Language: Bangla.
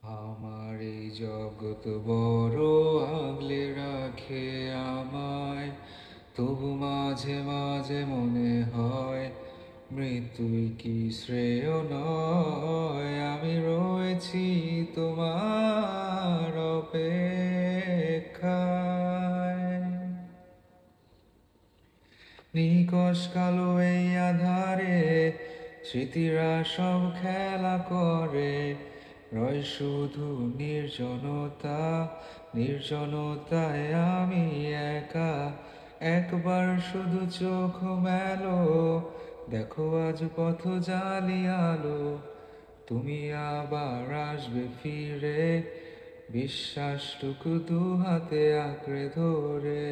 আমার এই জগৎ বড় আগলে রাখে আমায়, তবু মাঝে মাঝে মনে হয় মৃত্যুই কি শ্রেয় নয়। আমি রয়েছি তোমার অপেক্ষায়, নিকষ কালো এই আধারে স্মৃতিরা সব খেলা করে। রয় শুধু নির্জনতা, নির্জনতায় আমি একা। একবার শুধু চোখ মেলো, দেখো আজ পথ জালি আলো। তুমি আবার আসবে ফিরে, বিশ্বাসটুকু দু হাতে আঁকড়ে ধরে।